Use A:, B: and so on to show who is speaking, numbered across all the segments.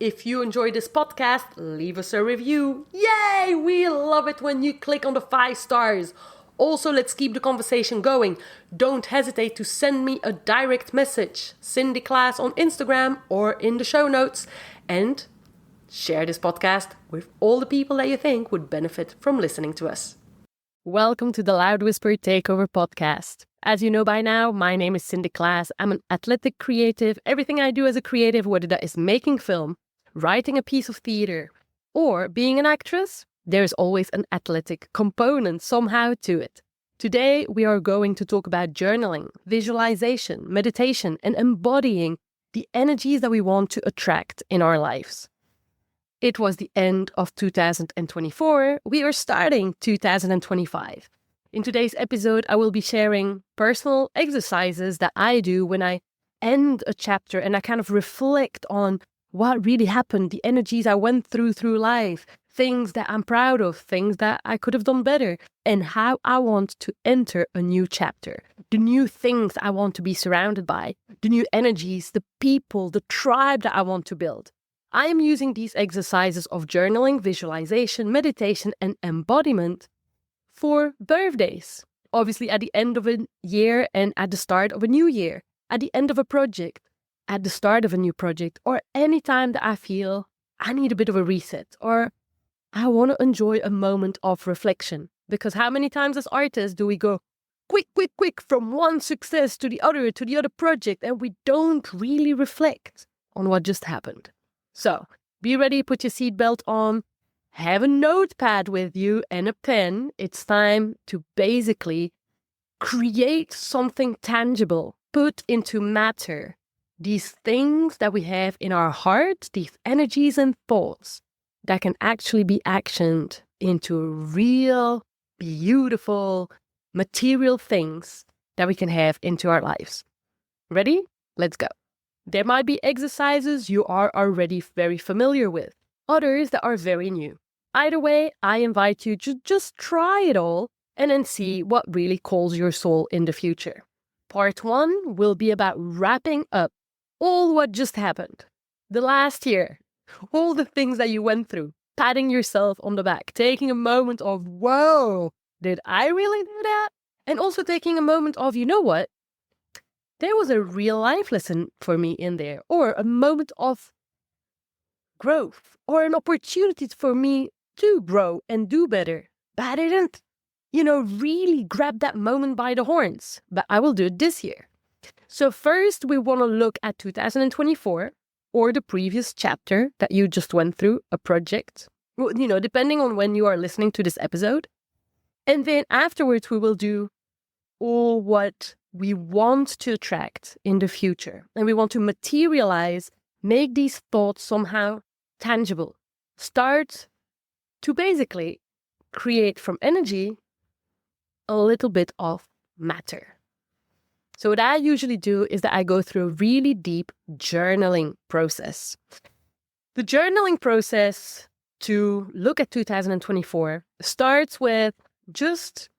A: If you enjoy this podcast, leave us a review. Yay! We love it when you click on the 5 stars. Also, let's keep the conversation going. Don't hesitate to send me a direct message, Cindy Claes on Instagram or in the show notes. And share this podcast with all the people that you think would benefit from listening to us. Welcome to the Loud Whisper Takeover podcast. As you know by now, my name is Cindy Claes. I'm an athletic creative. Everything I do as a creative, whether that is making film, writing a piece of theater, or being an actress, there's always an athletic component somehow to it. Today, we are going to talk about journaling, visualization, meditation, and embodying the energies that we want to attract in our lives. It was the end of 2024. We are starting 2025. In today's episode, I will be sharing personal exercises that I do when I end a chapter and I kind of reflect on what really happened, the energies I went through life, things that I'm proud of, things that I could have done better, and how I want to enter a new chapter, the new things I want to be surrounded by, the new energies, the people, the tribe that I want to build. I am using these exercises of journaling, visualization, meditation, and embodiment for birthdays. Obviously, at the end of a year and at the start of a new year, at the end of a project, at the start of a new project, or any time that I feel I need a bit of a reset, or I want to enjoy a moment of reflection. Because how many times as artists do we go quick from one success to the other project, and we don't really reflect on what just happened? So, be ready, put your seatbelt on, have a notepad with you and a pen. It's time to basically create something tangible, put into matter these things that we have in our heart, these energies and thoughts that can actually be actioned into real, beautiful, material things that we can have into our lives. Ready? Let's go. There might be exercises you are already very familiar with, others that are very new. Either way, I invite you to just try it all and then see what really calls your soul in the future. Part 1 will be about wrapping up all what just happened. The last year, all the things that you went through, patting yourself on the back, taking a moment of, whoa, did I really do that? And also taking a moment of, you know what? There was a real life lesson for me in there, or a moment of growth, or an opportunity for me to grow and do better. But I didn't, really grab that moment by the horns. But I will do it this year. So first, we want to look at 2024, or the previous chapter that you just went through, a project, depending on when you are listening to this episode. And then afterwards, we will do all what we want to attract in the future. And we want to materialize, make these thoughts somehow tangible. Start to basically create from energy a little bit of matter. So what I usually do is that I go through a really deep journaling process. The journaling process to look at 2024 starts with just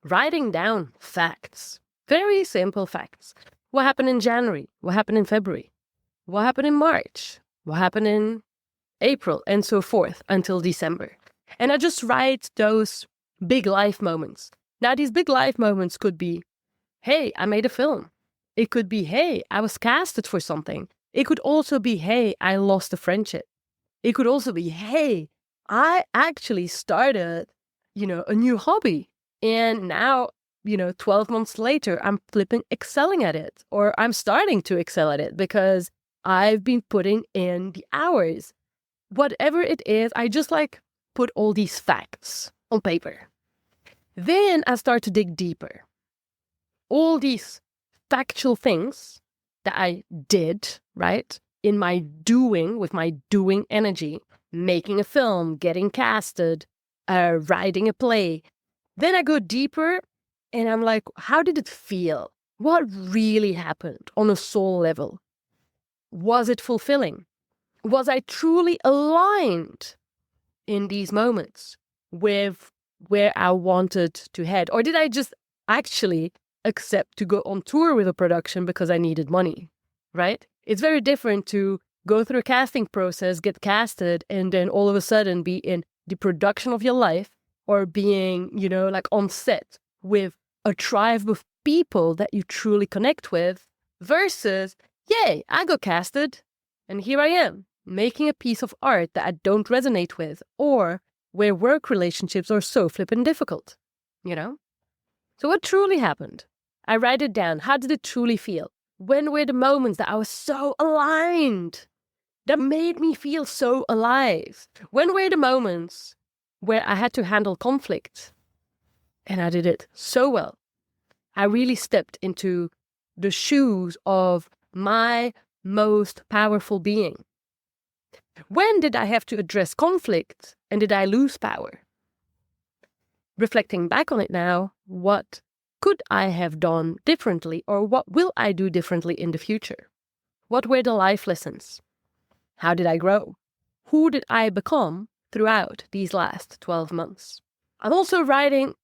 A: writing down facts. Very simple facts. What happened in January? What happened in February? What happened in March? What happened in April? And so forth until December. And I just write those big life moments. Now, these big life moments could be, hey, I made a film. It could be, hey, I was casted for something. It could also be, hey, I lost a friendship. It could also be, hey, I actually started, a new hobby. And now, 12 months later, I'm flipping excelling at it. Or I'm starting to excel at it because I've been putting in the hours. Whatever it is, I just put all these facts on paper. Then I start to dig deeper. All these factual things that I did, right, in my doing, with my doing energy, making a film, getting casted, writing a play. Then I go deeper and I'm like, how did it feel? What really happened on a soul level? Was it fulfilling? Was I truly aligned in these moments with where I wanted to head? Or did I just actually accept to go on tour with a production because I needed money, right? It's very different to go through a casting process, get casted, and then all of a sudden be in the production of your life, or being, like on set with a tribe of people that you truly connect with, versus, yay, I got casted and here I am making a piece of art that I don't resonate with, or where work relationships are so flippin' difficult, So what truly happened? I write it down. How did it truly feel? When were the moments that I was so aligned? That made me feel so alive? When were the moments where I had to handle conflict? And I did it so well. I really stepped into the shoes of my most powerful being. When did I have to address conflict and did I lose power? Reflecting back on it now, what could I have done differently, or what will I do differently in the future? What were the life lessons? How did I grow? Who did I become throughout these last 12 months? I'm also writing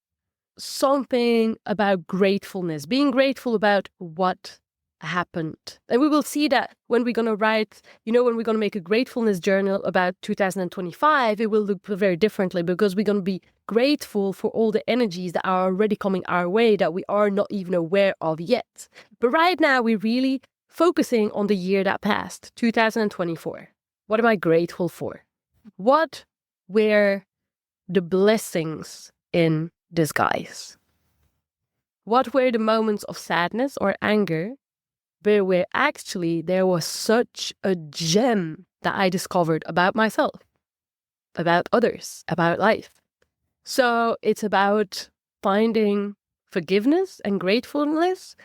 A: something about gratefulness, being grateful about what happened. And we will see that when we're going to write, when we're going to make a gratefulness journal about 2025, it will look very differently, because we're going to be grateful for all the energies that are already coming our way that we are not even aware of yet. But right now, we're really focusing on the year that passed, 2024. What am I grateful for? What were the blessings in disguise? What were the moments of sadness or anger where actually there was such a gem that I discovered about myself, about others, about life? So it's about finding forgiveness and gratefulness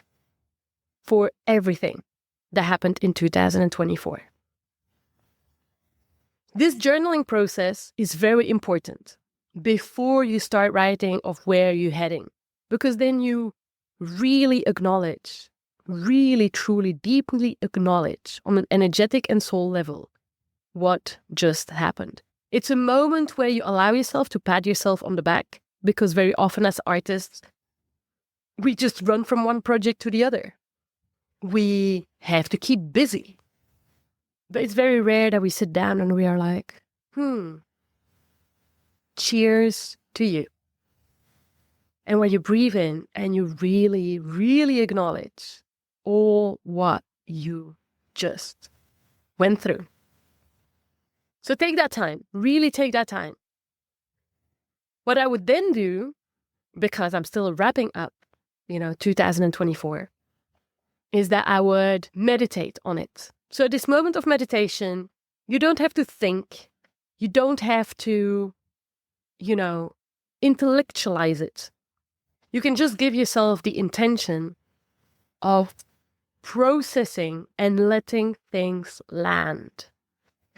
A: for everything that happened in 2024. This journaling process is very important before you start writing of where you're heading, because then you really acknowledge, really, truly, deeply acknowledge on an energetic and soul level what just happened. It's a moment where you allow yourself to pat yourself on the back, because very often as artists, we just run from one project to the other. We have to keep busy. But it's very rare that we sit down and we are like, cheers to you. And when you breathe in and you really, really acknowledge all what you just went through. So take that time, really take that time. What I would then do, because I'm still wrapping up, 2024, is that I would meditate on it. So this moment of meditation, you don't have to think, you don't have to, intellectualize it. You can just give yourself the intention of processing and letting things land.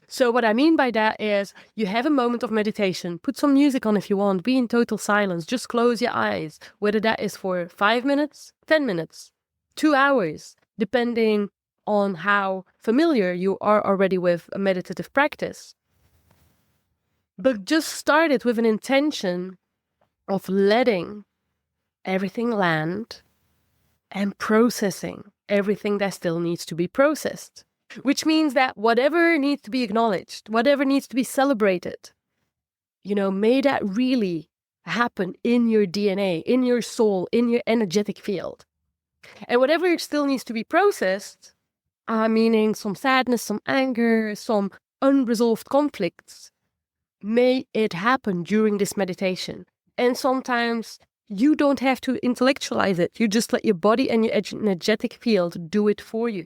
A: So what I mean by that is you have a moment of meditation, put some music on if you want, be in total silence, just close your eyes, whether that is for 5 minutes, 10 minutes, 2 hours, depending on how familiar you are already with a meditative practice. But just start it with an intention of letting everything land and processing everything that still needs to be processed. Which means that whatever needs to be acknowledged, whatever needs to be celebrated, may that really happen in your DNA, in your soul, in your energetic field. And whatever still needs to be processed, meaning some sadness, some anger, some unresolved conflicts, may it happen during this meditation. And sometimes you don't have to intellectualize it. You just let your body and your energetic field do it for you.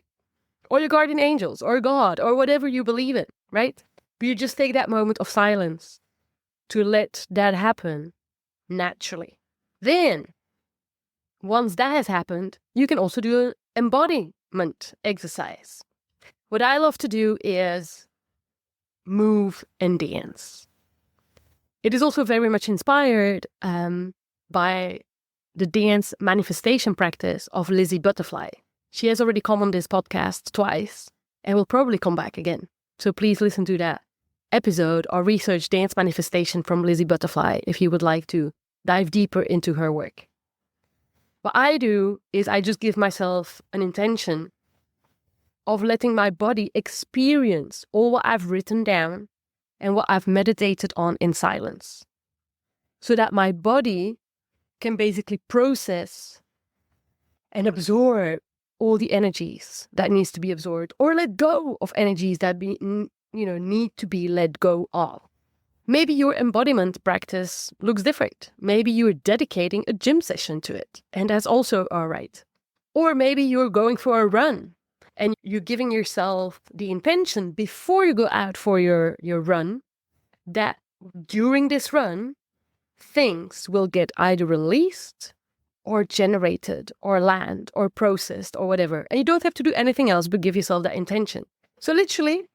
A: Or your guardian angels, or God, or whatever you believe in, right? But you just take that moment of silence to let that happen naturally. Then, once that has happened, you can also do an embodiment exercise. What I love to do is move and dance. It is also very much inspired by the dance manifestation practice of Lizzie Butterfly. She has already come on this podcast twice and will probably come back again. So please listen to that episode or research dance manifestation from Lizzie Butterfly if you would like to dive deeper into her work. What I do is I just give myself an intention of letting my body experience all what I've written down and what I've meditated on in silence, so that my body can basically process and absorb all the energies that needs to be absorbed, or let go of energies that need to be let go of. Maybe your embodiment practice looks different. Maybe you're dedicating a gym session to it, and that's also all right. Or maybe you're going for a run and you're giving yourself the intention before you go out for your run that during this run, things will get either released or generated or land or processed or whatever. And you don't have to do anything else but give yourself that intention. So literally,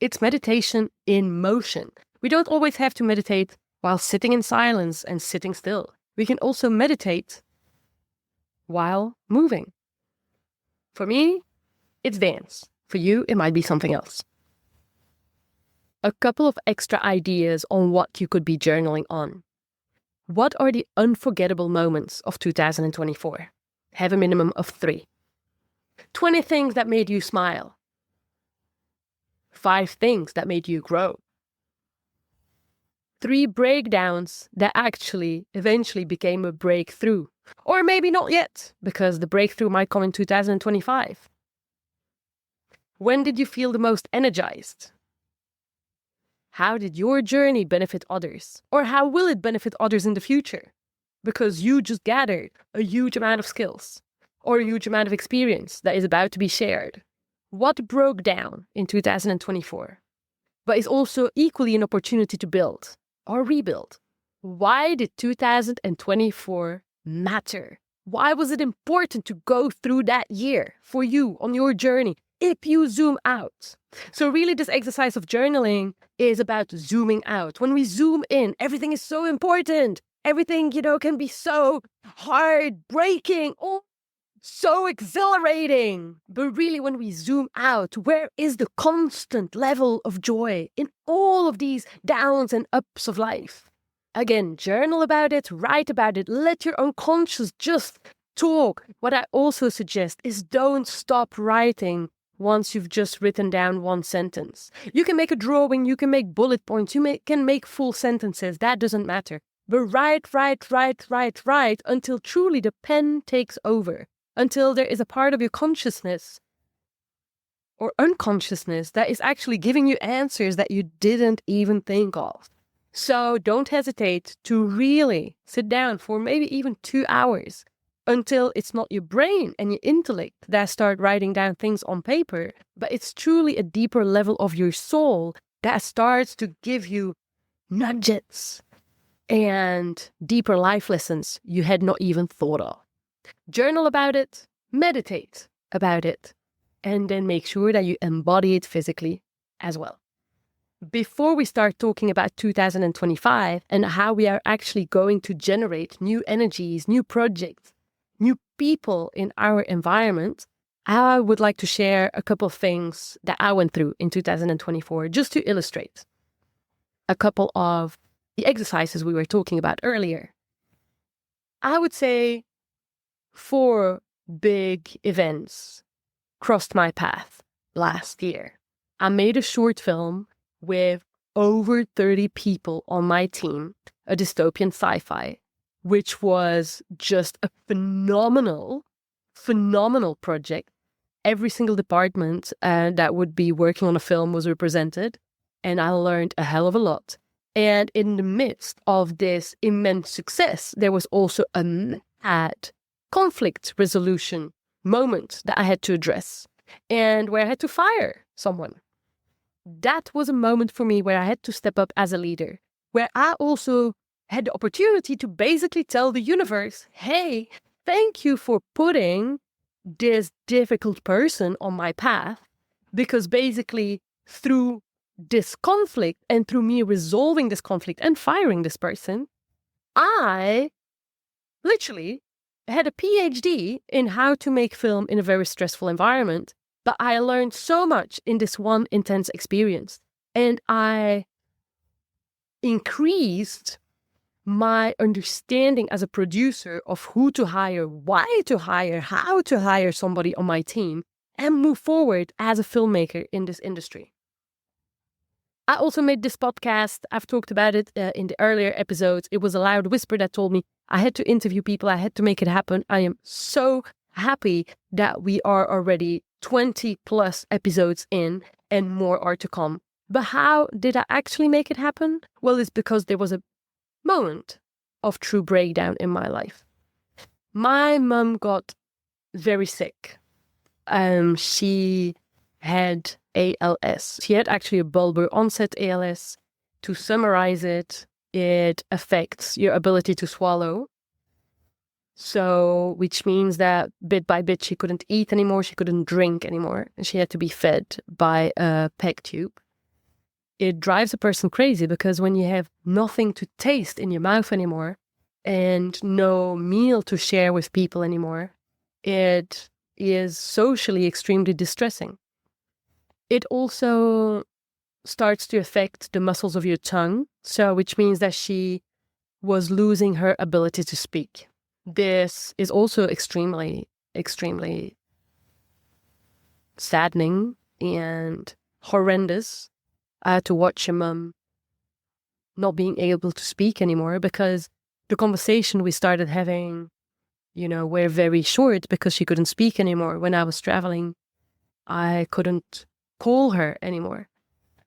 A: it's meditation in motion. We don't always have to meditate while sitting in silence and sitting still. We can also meditate while moving. For me, it's dance. For you, it might be something else. A couple of extra ideas on what you could be journaling on. What are the unforgettable moments of 2024? Have a minimum of 3. 20 things that made you smile. 5 things that made you grow. 3 breakdowns that actually eventually became a breakthrough. Or maybe not yet, because the breakthrough might come in 2025. When did you feel the most energized? How did your journey benefit others? Or how will it benefit others in the future? Because you just gathered a huge amount of skills or a huge amount of experience that is about to be shared. What broke down in 2024, but is also equally an opportunity to build or rebuild? Why did 2024 matter? Why was it important to go through that year for you on your journey if you zoom out? So really this exercise of journaling is about zooming out. When we zoom in, everything is so important. Everything, can be so heartbreaking or so exhilarating. But really when we zoom out, where is the constant level of joy in all of these downs and ups of life? Again, journal about it, write about it, let your unconscious just talk. What I also suggest is don't stop writing once you've just written down one sentence. You can make a drawing, you can make bullet points, can make full sentences, that doesn't matter. But write until truly the pen takes over, until there is a part of your consciousness or unconsciousness that is actually giving you answers that you didn't even think of. So don't hesitate to really sit down for maybe even 2 hours until it's not your brain and your intellect that start writing down things on paper, but it's truly a deeper level of your soul that starts to give you nudges and deeper life lessons you had not even thought of. Journal about it, meditate about it, and then make sure that you embody it physically as well. Before we start talking about 2025 and how we are actually going to generate new energies, new projects, new people in our environment, I would like to share a couple of things that I went through in 2024 just to illustrate a couple of the exercises we were talking about earlier. I would say 4 big events crossed my path last year. I made a short film with over 30 people on my team, a dystopian sci-fi, which was just a phenomenal project. Every single department that would be working on a film was represented, and I learned a hell of a lot. And in the midst of this immense success, there was also a mad conflict resolution moment that I had to address, and where I had to fire someone. That was a moment for me where I had to step up as a leader, where I also had the opportunity to basically tell the universe, hey, thank you for putting this difficult person on my path, because basically through this conflict and through me resolving this conflict and firing this person, I literally had a PhD in how to make film in a very stressful environment. But I learned so much in this one intense experience, and I increased my understanding as a producer of who to hire, why to hire, how to hire somebody on my team, and move forward as a filmmaker in this industry. I also made this podcast. I've talked about it in the earlier episodes. It was a loud whisper that told me I had to interview people. I had to make it happen. I am so happy that we are already 20 plus episodes in and more are to come. But how did I actually make it happen? Well, it's because there was a moment of true breakdown in my life. My mum got very sick. She had ALS. She had actually a bulbar onset ALS. To summarize it, it affects your ability to swallow. So, which means that bit by bit, she couldn't eat anymore. She couldn't drink anymore. And she had to be fed by a PEG tube. It drives a person crazy because when you have nothing to taste in your mouth anymore and no meal to share with people anymore, it is socially extremely distressing. It also starts to affect the muscles of your tongue, so which means that she was losing her ability to speak. This is also extremely, extremely saddening and horrendous to watch your mum not being able to speak anymore, because the conversation we started having, were very short because she couldn't speak anymore. When I was traveling, I couldn't call her anymore.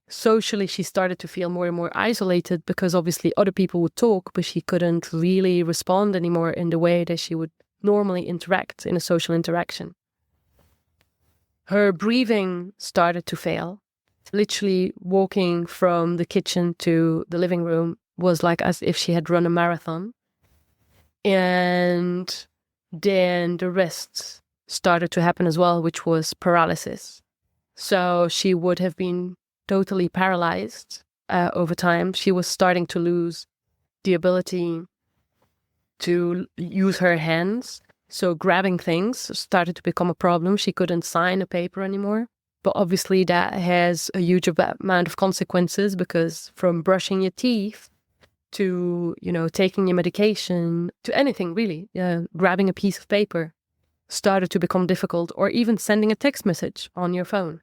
A: Socially, she started to feel more and more isolated because obviously other people would talk, but she couldn't really respond anymore in the way that she would normally interact in a social interaction. Her breathing started to fail. Literally walking from the kitchen to the living room was like as if she had run a marathon. And then the rest started to happen as well, which was paralysis. So she would have been totally paralyzed over time. She was starting to lose the ability to use her hands. So grabbing things started to become a problem. She couldn't sign a paper anymore. But obviously that has a huge amount of consequences, because from brushing your teeth to, taking your medication to anything really, grabbing a piece of paper started to become difficult, or even sending a text message on your phone.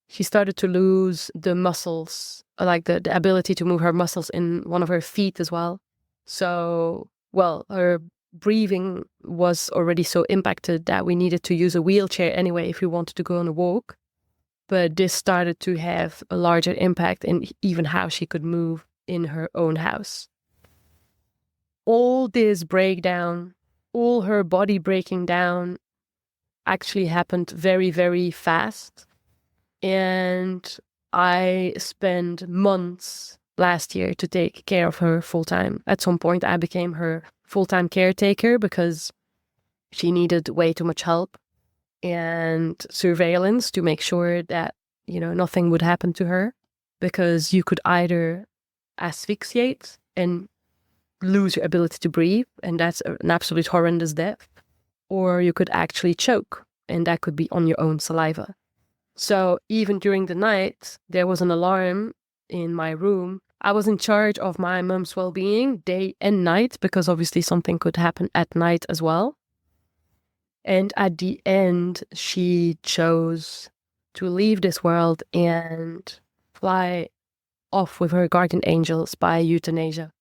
A: She started to lose the muscles, like the ability to move her muscles in one of her feet as well. So, her breathing was already so impacted that we needed to use a wheelchair anyway if we wanted to go on a walk. But this started to have a larger impact in even how she could move in her own house. All this breakdown, all her body breaking down, actually happened very, very fast. And I spent months last year to take care of her full time. At some point, I became her full-time caretaker because she needed way too much help and surveillance to make sure that, nothing would happen to her, because you could either asphyxiate and lose your ability to breathe, and that's an absolute horrendous death, or you could actually choke, and that could be on your own saliva. So even during the night, there was an alarm in my room. I was in charge of my mum's well-being day and night, because obviously something could happen at night as well. And at the end, she chose to leave this world and fly off with her guardian angels by euthanasia.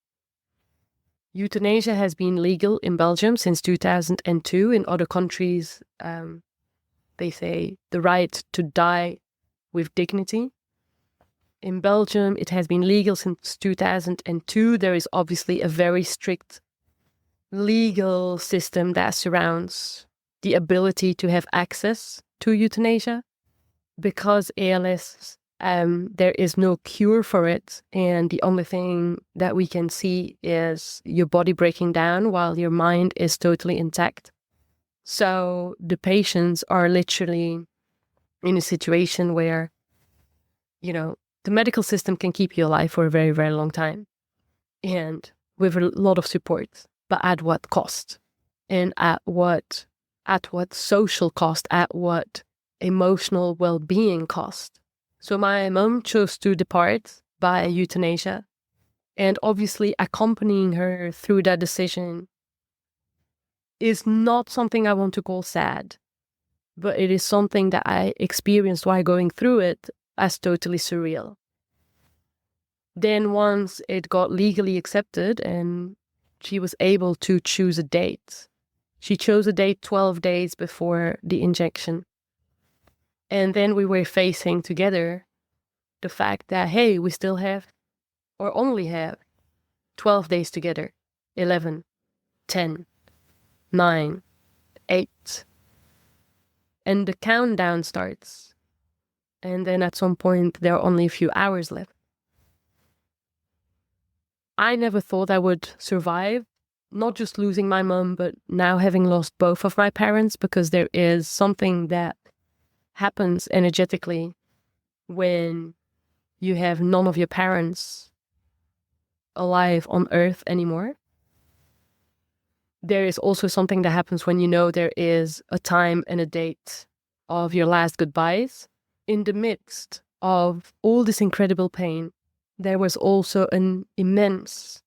A: Euthanasia has been legal in Belgium since 2002. In other countries, they say the right to die with dignity. In Belgium, it has been legal since 2002. There is obviously a very strict legal system that surrounds the ability to have access to euthanasia. Because ALS, there is no cure for it, and the only thing that we can see is your body breaking down while your mind is totally intact. So the patients are literally in a situation where, the medical system can keep you alive for a very, very long time, and with a lot of support, but at what cost? And at what social cost, at what emotional well-being cost? So my mom chose to depart by euthanasia, and obviously accompanying her through that decision is not something I want to call sad. but it is something that I experienced while going through it as totally surreal. Then once it got legally accepted and she was able to choose a date, she chose a date 12 days before the injection. And then we were facing together the fact that, hey, we still have, or only have, 12 days together. 11, 10, 9, 8. And the countdown starts. And then at some point, there are only a few hours left. I never thought I would survive, not just losing my mum, but now having lost both of my parents, because there is something that happens energetically when you have none of your parents alive on earth anymore. There is also something that happens when you know there is a time and a date of your last goodbyes. In the midst of all this incredible pain, there was also an immense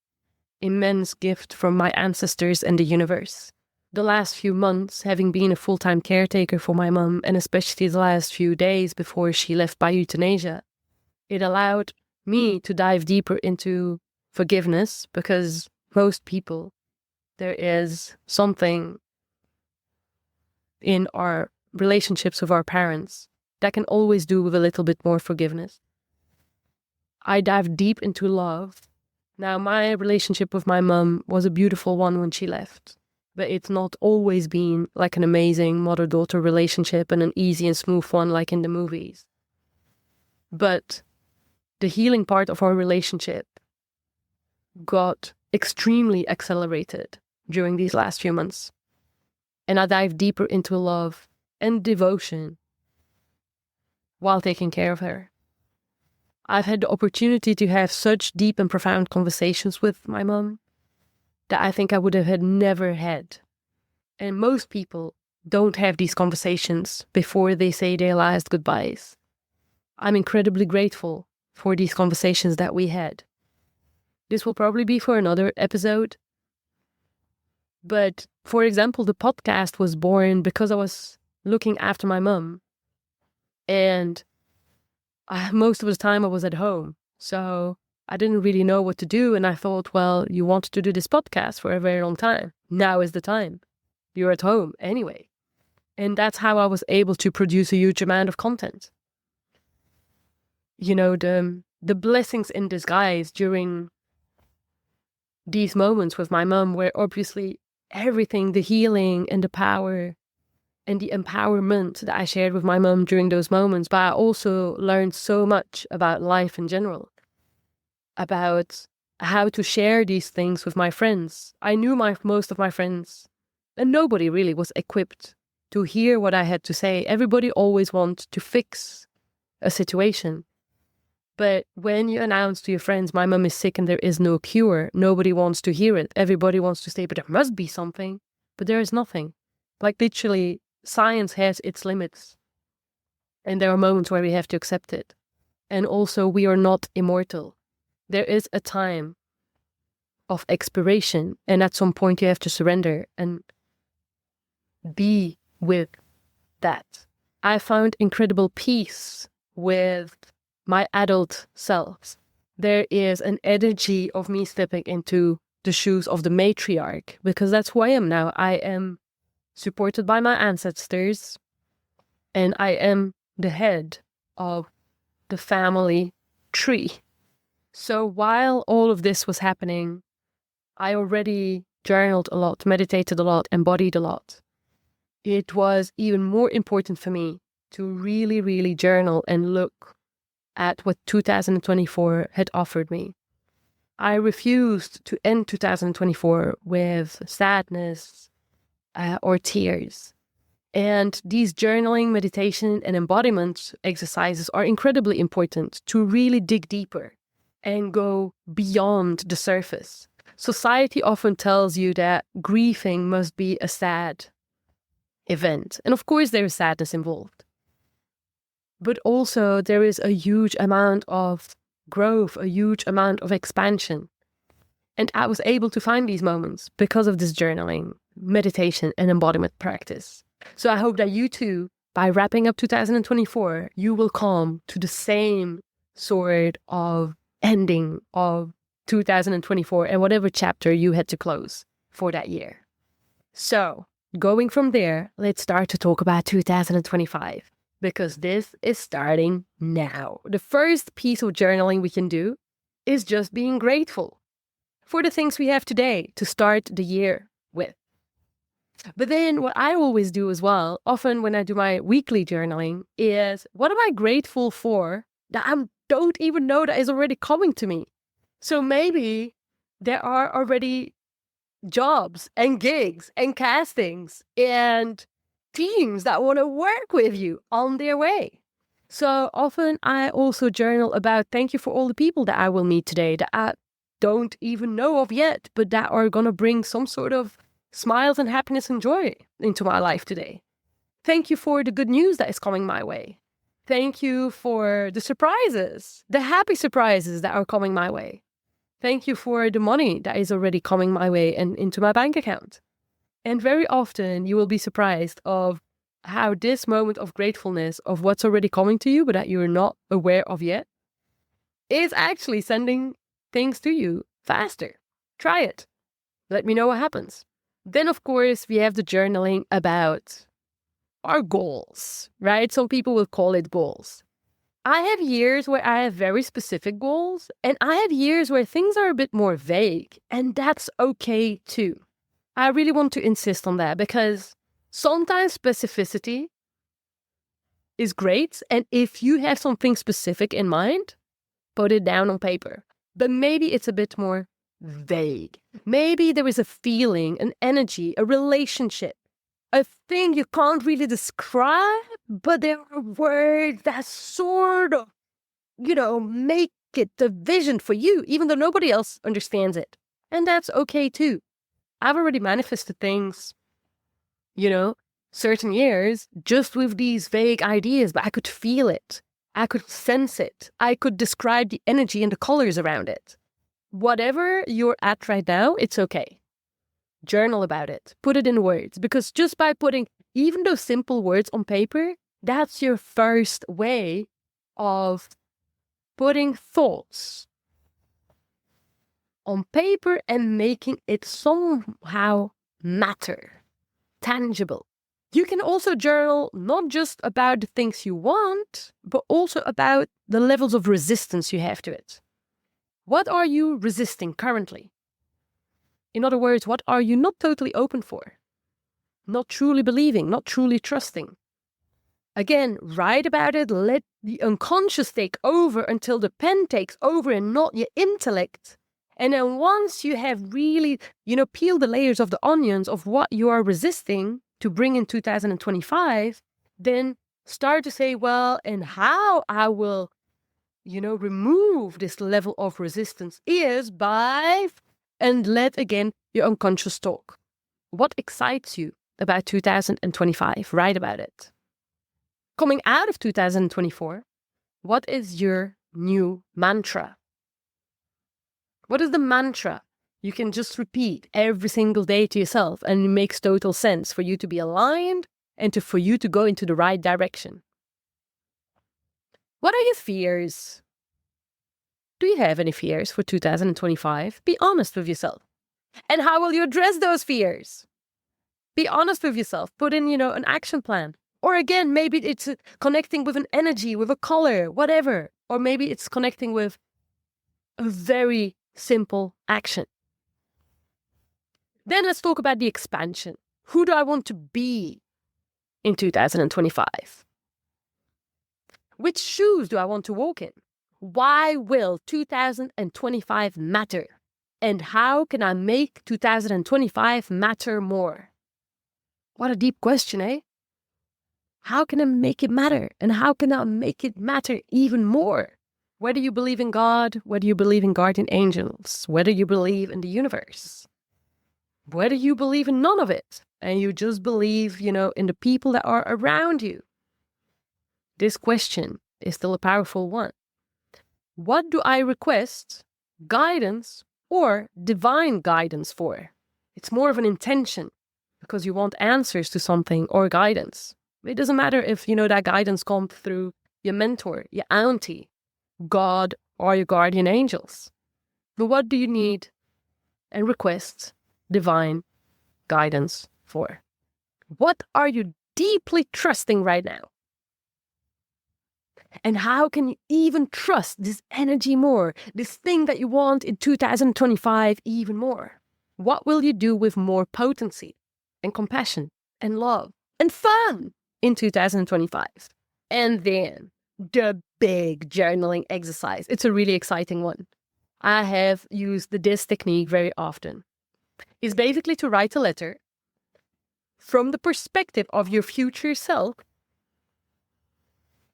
A: gift from my ancestors and the universe. The last few months, having been a full-time caretaker for my mum, and especially the last few days before she left by euthanasia, it allowed me to dive deeper into forgiveness, because most people, there is something in our relationships with our parents that can always do with a little bit more forgiveness. I dive deep into love. Now, my relationship with my mum was a beautiful one when she left, but it's not always been like an amazing mother-daughter relationship and an easy and smooth one like in the movies. But the healing part of our relationship got extremely accelerated during these last few months. And I dive deeper into love and devotion while taking care of her. I've had the opportunity to have such deep and profound conversations with my mum that I think I would have never had. And most people don't have these conversations before they say their last goodbyes. I'm incredibly grateful for these conversations that we had. This will probably be for another episode. But, for example, the podcast was born because I was looking after my mum. And most of the time I was at home. So I didn't really know what to do. And I thought, well, you wanted to do this podcast for a very long time. Now is the time. You're at home anyway. And that's how I was able to produce a huge amount of content. You know, the blessings in disguise during these moments with my mum were obviously everything, the healing and the power and the empowerment that I shared with my mum during those moments. But I also learned so much about life in general, about how to share these things with my friends. I knew most of my friends, and nobody really was equipped to hear what I had to say. Everybody always wants to fix a situation. But when you announce to your friends, my mum is sick and there is no cure, nobody wants to hear it. Everybody wants to say, but there must be something. But there is nothing. Like literally, science has its limits. And there are moments where we have to accept it. And also, we are not immortal. There is a time of expiration. And at some point, you have to surrender and be with that. I found incredible peace with my adult self. There is an energy of me stepping into the shoes of the matriarch, because that's who I am now. I am supported by my ancestors, and I am the head of the family tree. So while all of this was happening, I already journaled a lot, meditated a lot, embodied a lot. It was even more important for me to really, really journal and look at what 2024 had offered me. I refused to end 2024 with sadness or tears. And these journaling, meditation, and embodiment exercises are incredibly important to really dig deeper and go beyond the surface. Society often tells you that grieving must be a sad event. And of course, there is sadness involved. But also there is a huge amount of growth, a huge amount of expansion. And I was able to find these moments because of this journaling, meditation, and embodiment practice. So I hope that you too by wrapping up 2024, you will come to the same sort of ending of 2024 and whatever chapter you had to close for that year. So, going from there, let's start to talk about 2025, because this is starting now. The first piece of journaling we can do is just being grateful for the things we have today to start the year with. But then what I always do as well, often when I do my weekly journaling, is what am I grateful for that I don't even know that is already coming to me? So maybe there are already jobs and gigs and castings and teams that want to work with you on their way. So often I also journal about thank you for all the people that I will meet today that I don't even know of yet, but that are going to bring some sort of smiles and happiness and joy into my life today. Thank you for the good news that is coming my way. Thank you for the surprises, the happy surprises that are coming my way. Thank you for the money that is already coming my way and into my bank account. And very often you will be surprised of how this moment of gratefulness of what's already coming to you, but that you're not aware of yet, is actually sending things to you faster. Try it. Let me know what happens. Then, of course, we have the journaling about our goals, right? Some people will call it goals. I have years where I have very specific goals, and I have years where things are a bit more vague, and that's okay too. I really want to insist on that because sometimes specificity is great, and if you have something specific in mind, put it down on paper. But maybe it's a bit more vague. Maybe there is a feeling, an energy, a relationship, a thing you can't really describe, but there are words that sort of, make it the vision for you, even though nobody else understands it. And that's okay too. I've already manifested things, certain years just with these vague ideas, but I could feel it. I could sense it. I could describe the energy and the colors around it. Whatever you're at right now, it's okay. Journal about it. Put it in words. Because just by putting even those simple words on paper, that's your first way of putting thoughts on paper and making it somehow matter, tangible. You can also journal not just about the things you want, but also about the levels of resistance you have to it. What are you resisting currently? In other words, what are you not totally open for? Not truly believing, not truly trusting. Again, write about it, let the unconscious take over until the pen takes over and not your intellect. And then once you have really, peeled the layers of the onions of what you are resisting to bring in 2025, then start to say, well, and how I will, remove this level of resistance is by... And let, again, your unconscious talk. What excites you about 2025? Write about it. Coming out of 2024, what is your new mantra? What is the mantra you can just repeat every single day to yourself and it makes total sense for you to be aligned and for you to go into the right direction? What are your fears? Do you have any fears for 2025? Be honest with yourself. And how will you address those fears? Be honest with yourself. Put in, an action plan. Or again, maybe it's connecting with an energy, with a color, whatever. Or maybe it's connecting with a very simple action. Then let's talk about the expansion. Who do I want to be in 2025? Which shoes do I want to walk in? Why will 2025 matter? And how can I make 2025 matter more? What a deep question, eh? How can I make it matter? And how can I make it matter even more? Whether you believe in God, whether you believe in guardian angels, whether you believe in the universe, whether you believe in none of it, and you just believe, in the people that are around you. This question is still a powerful one. What do I request guidance or divine guidance for? It's more of an intention because you want answers to something or guidance. It doesn't matter if, that guidance comes through your mentor, your auntie, God, or your guardian angels. But what do you need and request divine guidance for? What are you deeply trusting right now? And how can you even trust this energy more, this thing that you want in 2025 even more? What will you do with more potency and compassion and love and fun in 2025? And then the big journaling exercise. It's a really exciting one. I have used this technique very often. It's basically to write a letter from the perspective of your future self.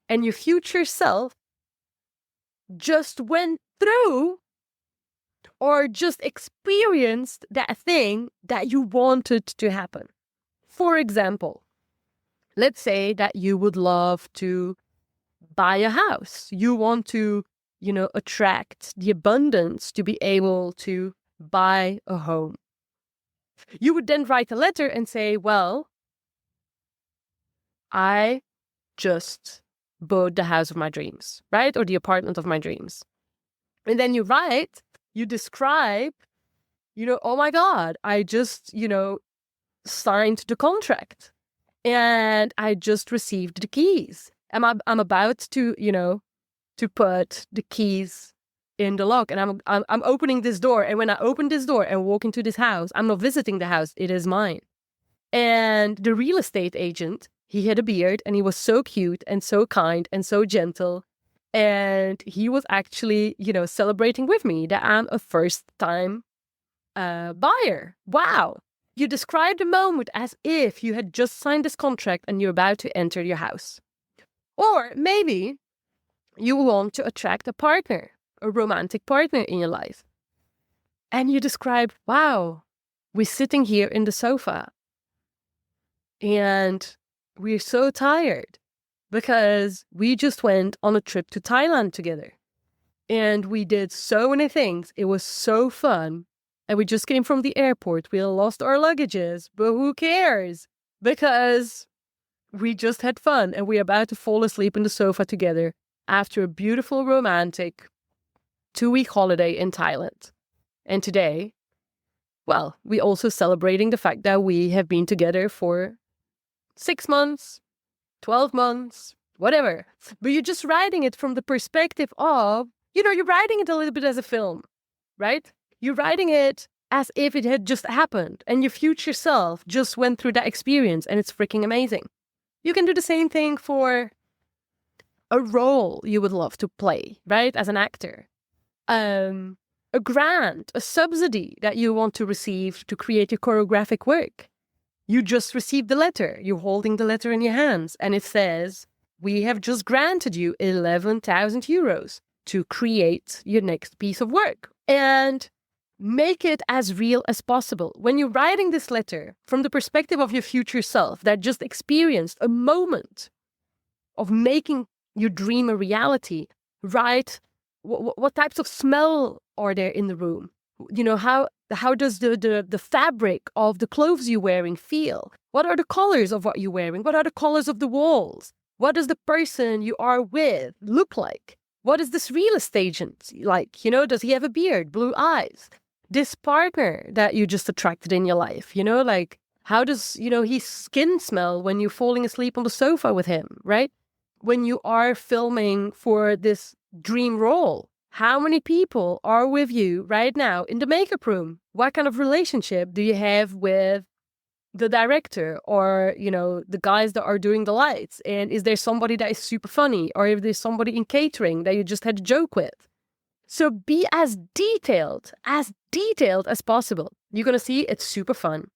A: And your future self just went through or just experienced that thing that you wanted to happen. For example, let's say that you would love to buy a house. You want to, attract the abundance to be able to buy a home. You would then write a letter and say, well, I just bought the house of my dreams, right? Or the apartment of my dreams. And then you describe, oh my God, I just, signed the contract and I just received the keys. I'm about to, to put the keys in the lock, and I'm opening this door. And when I open this door and walk into this house, I'm not visiting the house. It is mine. And the real estate agent, he had a beard and he was so cute and so kind and so gentle. And he was actually, celebrating with me that I'm a first-time buyer. Wow. You described the moment as if you had just signed this contract and you're about to enter your house. Or maybe you want to attract a partner, a romantic partner in your life. And you describe, wow, we're sitting here in the sofa and we're so tired because we just went on a trip to Thailand together and we did so many things. It was so fun. And we just came from the airport. We lost our luggages, but who cares? Because we just had fun and we're about to fall asleep in the sofa together after a beautiful romantic 2-week holiday in Thailand. And today, well, we're also celebrating the fact that we have been together for 6 months, 12 months, whatever. But you're just writing it from the perspective of, you're writing it a little bit as a film, right? You're writing it as if it had just happened and your future self just went through that experience and it's freaking amazing. You can do the same thing for a role you would love to play, right? As an actor. A grant, a subsidy that you want to receive to create your choreographic work. You just received the letter. You're holding the letter in your hands and it says, we have just granted you 11,000 euros to create your next piece of work. And make it as real as possible. When you're writing this letter from the perspective of your future self that just experienced a moment of making your dream a reality, write what types of smell are there in the room? How does the fabric of the clothes you're wearing feel? What are the colors of what you're wearing? What are the colors of the walls? What does the person you are with look like? What is this real estate agent like? Does he have a beard, blue eyes? This partner that you just attracted in your life, how does, his skin smell when you're falling asleep on the sofa with him, right? When you are filming for this dream role, how many people are with you right now in the makeup room? What kind of relationship do you have with the director or, the guys that are doing the lights? And is there somebody that is super funny? Or if there's somebody in catering that you just had a joke with? So be as detailed as possible. You're going to see it's super fun.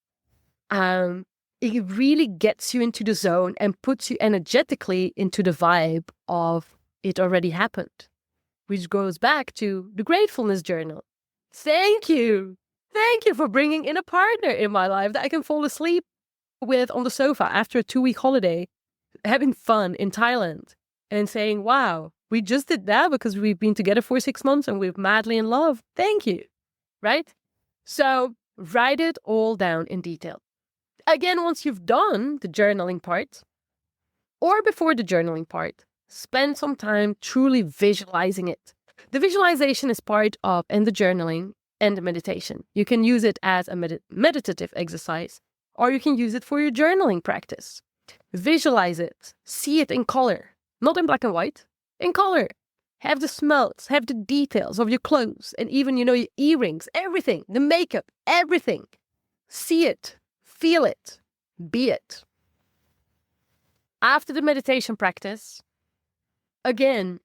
A: It really gets you into the zone and puts you energetically into the vibe of it already happened, which goes back to the gratefulness journal. Thank you. Thank you for bringing in a partner in my life that I can fall asleep with on the sofa after a 2-week holiday, having fun in Thailand and saying, wow, we just did that because we've been together for 6 months and we're madly in love. Thank you. Right? So write it all down in detail. Again, once you've done the journaling part, or before the journaling part, spend some time truly visualizing it. The visualization is part of and the journaling and the meditation. You can use it as a meditative exercise, or you can use it for your journaling practice. Visualize it, see it in color, not in black and white, in color. Have the smells, have the details of your clothes, and even, your earrings, everything, the makeup, everything. See it, feel it, be it. After the meditation practice, again,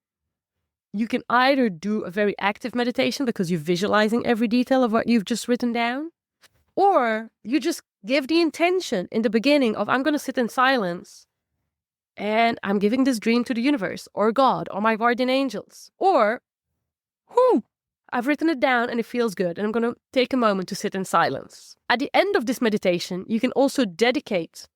A: you can either do a very active meditation because you're visualizing every detail of what you've just written down, or you just give the intention in the beginning of, I'm going to sit in silence and I'm giving this dream to the universe or God or my guardian angels. Or, I've written it down and it feels good and I'm going to take a moment to sit in silence. At the end of this meditation, you can also dedicate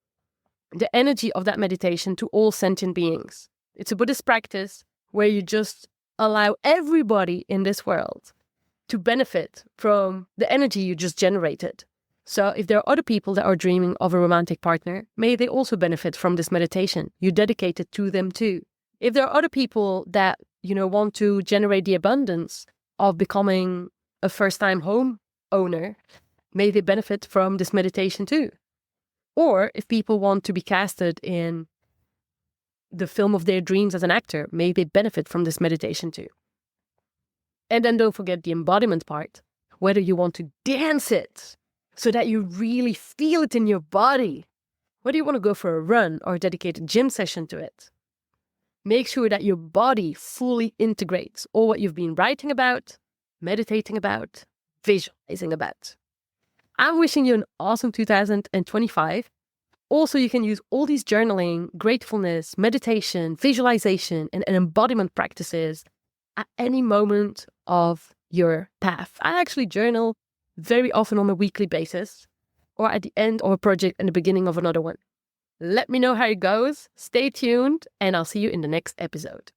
A: the energy of that meditation to all sentient beings. It's a Buddhist practice where you just allow everybody in this world to benefit from the energy you just generated. So if there are other people that are dreaming of a romantic partner, may they also benefit from this meditation. You dedicate it to them too. If there are other people that, want to generate the abundance of becoming a first-time home owner, may they benefit from this meditation too. Or if people want to be casted in the film of their dreams as an actor, may they benefit from this meditation too. And then don't forget the embodiment part, whether you want to dance it so that you really feel it in your body, whether you want to go for a run or dedicate a gym session to it. Make sure that your body fully integrates all what you've been writing about, meditating about, visualizing about. I'm wishing you an awesome 2025. Also, you can use all these journaling, gratefulness, meditation, visualization, and embodiment practices at any moment of your path. I actually journal very often on a weekly basis, or at the end of a project and the beginning of another one. Let me know how it goes. Stay tuned, and I'll see you in the next episode.